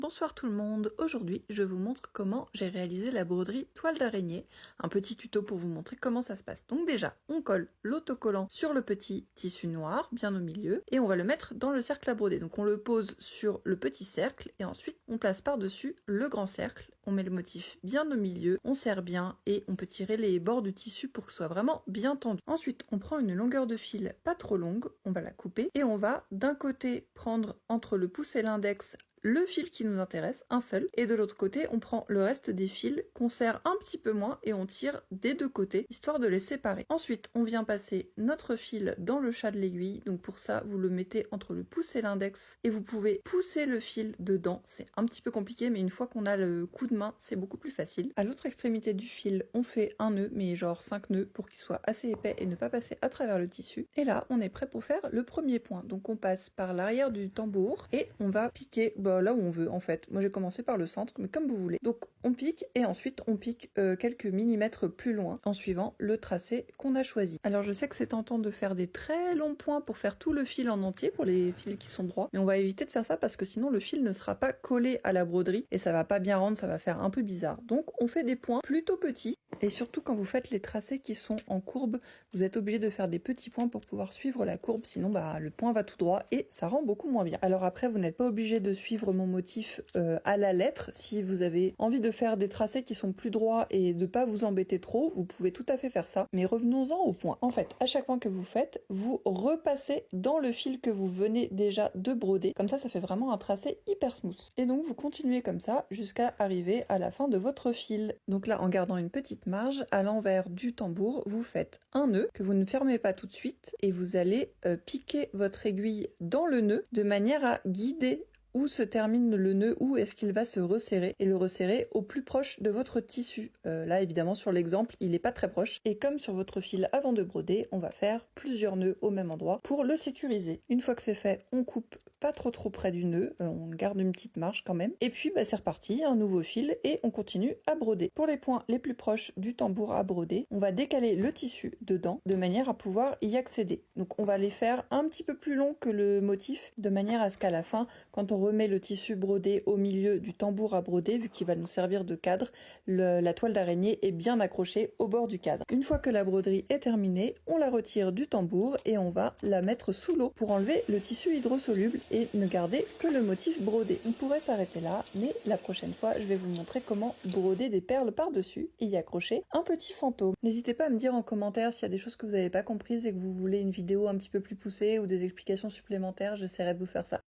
Bonsoir tout le monde, aujourd'hui je vous montre comment j'ai réalisé la broderie toile d'araignée, un petit tuto pour vous montrer comment ça se passe. Donc déjà, on colle l'autocollant sur le petit tissu noir, bien au milieu, et on va le mettre dans le cercle à broder. Donc on le pose sur le petit cercle, et ensuite on place par-dessus le grand cercle, on met le motif bien au milieu, on serre bien, et on peut tirer les bords du tissu pour que ce soit vraiment bien tendu. Ensuite, on prend une longueur de fil pas trop longue, on va la couper, et on va d'un côté prendre entre le pouce et l'index le fil qui nous intéresse, un seul, et de l'autre côté on prend le reste des fils qu'on serre un petit peu moins et on tire des deux côtés, histoire de les séparer. Ensuite on vient passer notre fil dans le chat de l'aiguille, donc pour ça vous le mettez entre le pouce et l'index et vous pouvez pousser le fil dedans, c'est un petit peu compliqué mais une fois qu'on a le coup de main c'est beaucoup plus facile. À l'autre extrémité du fil on fait un nœud, mais genre 5 nœuds pour qu'il soit assez épais et ne pas passer à travers le tissu, et là on est prêt pour faire le premier point. Donc on passe par l'arrière du tambour et on va piquer là où on veut en fait. Moi j'ai commencé par le centre, mais comme vous voulez. Donc on pique et ensuite on pique quelques millimètres plus loin en suivant le tracé qu'on a choisi. Alors je sais que c'est tentant de faire des très longs points pour faire tout le fil en entier, pour les fils qui sont droits, mais on va éviter de faire ça parce que sinon le fil ne sera pas collé à la broderie et ça va pas bien rendre, ça va faire un peu bizarre. Donc on fait des points plutôt petits, et surtout quand vous faites les tracés qui sont en courbe, vous êtes obligé de faire des petits points pour pouvoir suivre la courbe, sinon le point va tout droit et ça rend beaucoup moins bien. Alors après vous n'êtes pas obligé de suivre mon motif à la lettre. Si vous avez envie de faire des tracés qui sont plus droits et de pas vous embêter trop, vous pouvez tout à fait faire ça, mais revenons-en au point. En fait, à chaque point que vous faites, vous repassez dans le fil que vous venez déjà de broder, comme ça fait vraiment un tracé hyper smooth. Et donc vous continuez comme ça jusqu'à arriver à la fin de votre fil. Donc là, en gardant une petite marge, à l'envers du tambour, vous faites un nœud que vous ne fermez pas tout de suite et vous allez piquer votre aiguille dans le nœud de manière à guider où se termine le nœud, où est-ce qu'il va se resserrer, et le resserrer au plus proche de votre tissu. Là évidemment sur l'exemple il n'est pas très proche, et comme sur votre fil avant de broder, on va faire plusieurs nœuds au même endroit pour le sécuriser. Une fois que c'est fait, on coupe pas trop près du nœud, on garde une petite marge quand même, et puis c'est reparti, un nouveau fil, et on continue à broder. Pour les points les plus proches du tambour à broder, on va décaler le tissu dedans, de manière à pouvoir y accéder. Donc on va les faire un petit peu plus longs que le motif, de manière à ce qu'à la fin, quand on remet le tissu brodé au milieu du tambour à broder, vu qu'il va nous servir de cadre, la toile d'araignée est bien accrochée au bord du cadre. Une fois que la broderie est terminée, on la retire du tambour et on va la mettre sous l'eau pour enlever le tissu hydrosoluble et ne garder que le motif brodé. On pourrait s'arrêter là, mais la prochaine fois je vais vous montrer comment broder des perles par-dessus et y accrocher un petit fantôme. N'hésitez pas à me dire en commentaire s'il y a des choses que vous n'avez pas comprises et que vous voulez une vidéo un petit peu plus poussée ou des explications supplémentaires, j'essaierai de vous faire ça.